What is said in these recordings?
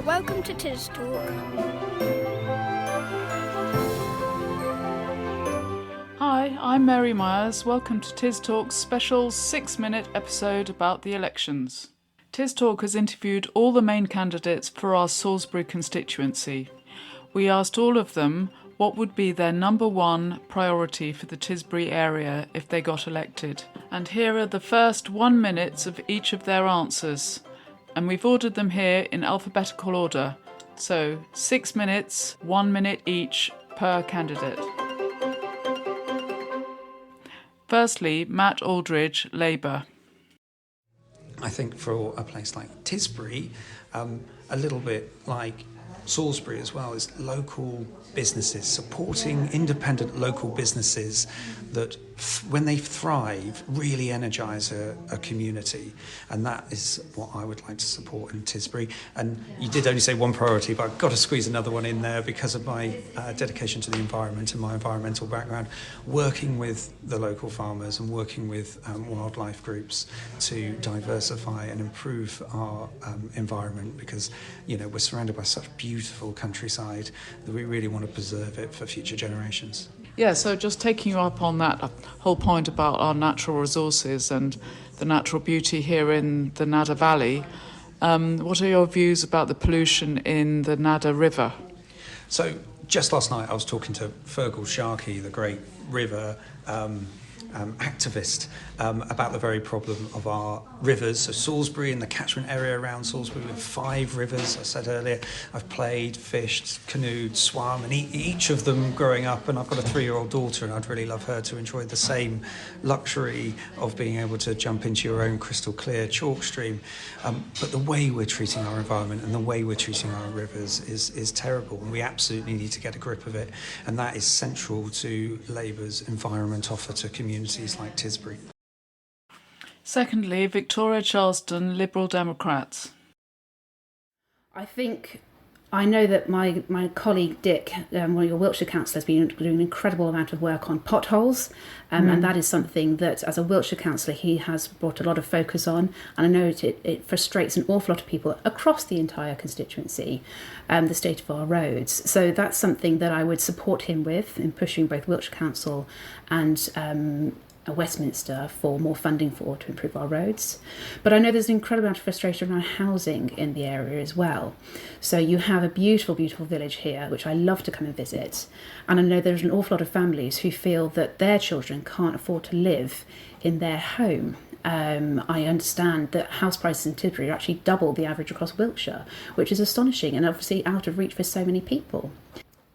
Welcome to TisTalk. Hi, I'm Mary Myers. Welcome to TisTalk's special 6-minute episode about the elections. TisTalk has interviewed all the main candidates for our Salisbury constituency. We asked all of them what would be their number one priority for the Tisbury area if they got elected. And here are the first 1 minute of each of their answers. And we've ordered them here in alphabetical order. So 6 minutes, 1 minute each per candidate. Firstly, Matt Aldridge, Labour. I think for a place like Tisbury, a little bit like Salisbury as well, is local businesses, supporting independent local businesses that when they thrive really energise a community, and that is what I would like to support in Tisbury. And you did only say one priority, but I've got to squeeze another one in there because of my dedication to the environment and my environmental background, working with the local farmers and working with wildlife groups to diversify and improve our environment, because we're surrounded by such beautiful countryside that we really want to preserve it for future generations. Yeah, so just taking you up on that whole point about our natural resources and the natural beauty here in the Nadder Valley, what are your views about the pollution in the Nadder River? So just last night I was talking to Fergal Sharkey, the great river activist, about the very problem of our rivers. So Salisbury and the catchment area around Salisbury, we have 5 rivers. I said earlier, I've played, fished, canoed, swum, and each of them growing up, and I've got a 3-year-old daughter, and I'd really love her to enjoy the same luxury of being able to jump into your own crystal clear chalk stream. But the way we're treating our environment and the way we're treating our rivers is terrible, and we absolutely need to get a grip of it, and that is central to Labour's environment offer to communities like Tisbury. Secondly, Victoria Charleston, Liberal Democrats. I know that my colleague Dick, one of your Wiltshire councillors, has been doing an incredible amount of work on potholes, and that is something that, as a Wiltshire councillor, he has brought a lot of focus on, and I know it frustrates an awful lot of people across the entire constituency, the state of our roads. So that's something that I would support him with, in pushing both Wiltshire Council and Westminster for more funding to improve our roads. But I know there's an incredible amount of frustration around housing in the area as well. So you have a beautiful, beautiful village here, which I love to come and visit. And I know there's an awful lot of families who feel that their children can't afford to live in their home. I understand that house prices in Tisbury are actually double the average across Wiltshire, which is astonishing and obviously out of reach for so many people.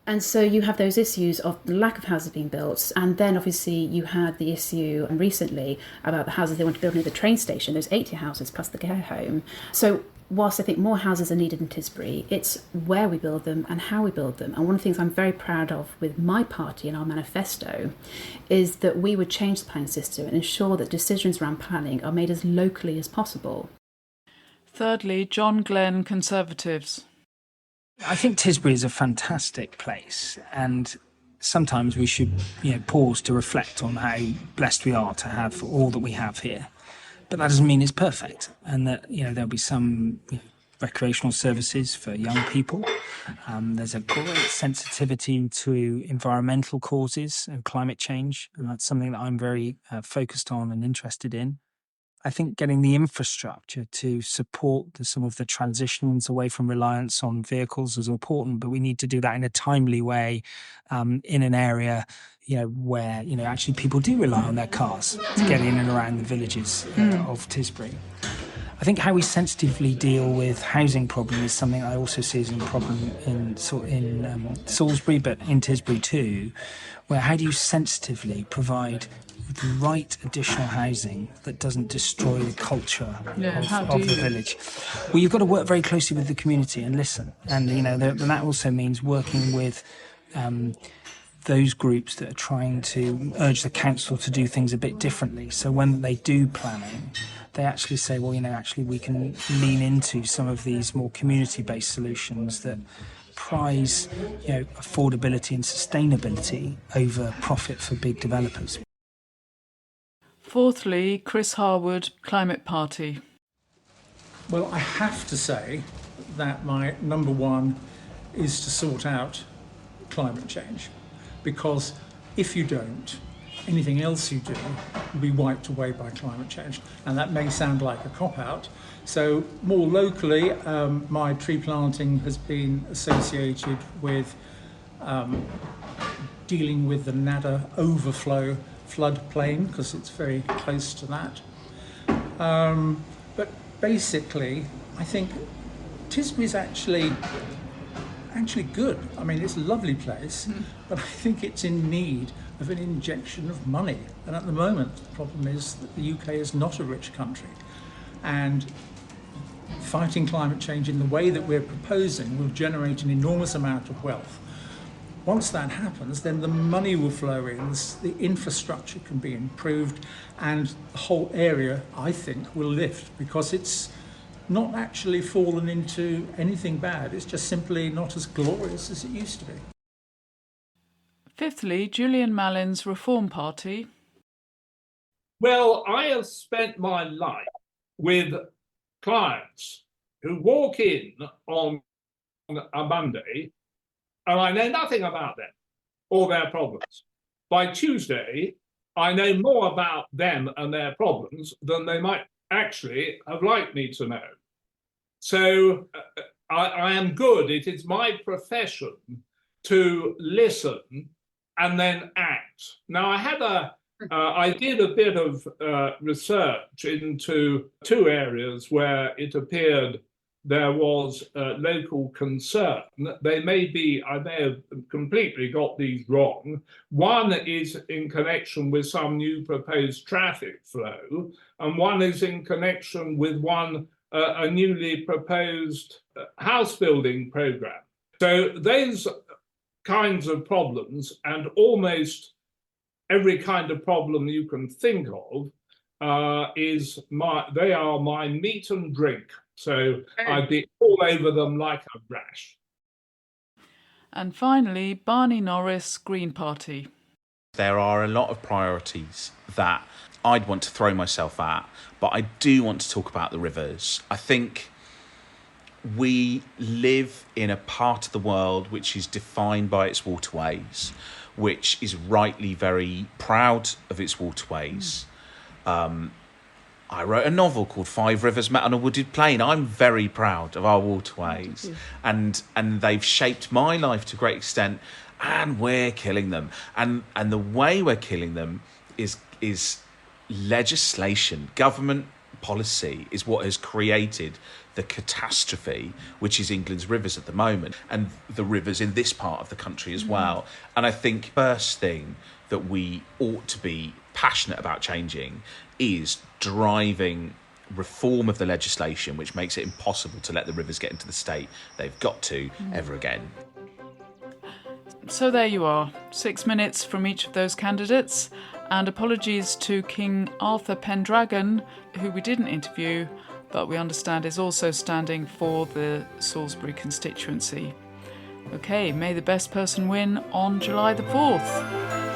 And so you have those issues of the lack of houses being built, and then obviously you had the issue recently about the houses they want to build near the train station, those 80 houses plus the care home. So whilst I think more houses are needed in Tisbury, it's where we build them and how we build them. And one of the things I'm very proud of with my party and our manifesto is that we would change the planning system and ensure that decisions around planning are made as locally as possible. Thirdly, John Glenn, Conservatives. I think Tisbury is a fantastic place, and sometimes we should, pause to reflect on how blessed we are to have all that we have here. But that doesn't mean it's perfect, and that there'll be some recreational services for young people. There's a great sensitivity to environmental causes and climate change, and that's something that I'm very focused on and interested in. I think getting the infrastructure to support some of the transitions away from reliance on vehicles is important, but we need to do that in a timely way, in an area, where, actually people do rely on their cars to get in and around the villages of Tisbury. I think how we sensitively deal with housing problem is something I also see as a problem in Salisbury, but in Tisbury too, where how do you sensitively provide the right additional housing that doesn't destroy the culture of the village? Well, you've got to work very closely with the community and listen. And, that also means working with those groups that are trying to urge the council to do things a bit differently. So when they do planning, they actually say, well, actually we can lean into some of these more community-based solutions that prize, affordability and sustainability over profit for big developers. Fourthly, Chris Harwood, Climate Party. Well, I have to say that my number one is to sort out climate change, because if you don't, anything else you do will be wiped away by climate change. And that may sound like a cop-out. So more locally, my tree planting has been associated with dealing with the Nadder overflow floodplain, because it's very close to that. But basically, I think Tisbury's actually good. I mean, it's a lovely place, but I think it's in need of an injection of money. And at the moment, the problem is that the UK is not a rich country. And fighting climate change in the way that we're proposing will generate an enormous amount of wealth. Once that happens, then the money will flow in, the infrastructure can be improved, and the whole area, I think, will lift, because it's not actually fallen into anything bad. It's just simply not as glorious as it used to be. Fifthly, Julian Malins' Reform Party. Well, I have spent my life with clients who walk in on a Monday and I know nothing about them or their problems. By Tuesday, I know more about them and their problems than they might actually have liked me to know. So I am good. It is my profession to listen and then act. Now, I did a bit of research into two areas where it appeared there was local concern. I may have completely got these wrong. One is in connection with some new proposed traffic flow, and one is in connection with a newly proposed house building program. So those kinds of problems, and almost every kind of problem you can think of, they are my meat and drink. So I'd be all over them like a rash. And finally, Barney Norris, Green Party. There are a lot of priorities that I'd want to throw myself at, but I do want to talk about the rivers. I think we live in a part of the world which is defined by its waterways, which is rightly very proud of its waterways. I wrote a novel called Five Rivers Met on a Wooded Plain. I'm very proud of our waterways, and they've shaped my life to a great extent, and we're killing them. And the way we're killing them is legislation. Government policy is what has created the catastrophe, which is England's rivers at the moment, and the rivers in this part of the country as well. And I think first thing that we ought to be passionate about changing is driving reform of the legislation, which makes it impossible to let the rivers get into the state they've got to ever again. So there you are, 6 minutes from each of those candidates, and apologies to King Arthur Pendragon, who we didn't interview, but we understand is also standing for the Salisbury constituency. Okay, may the best person win on July the 4th.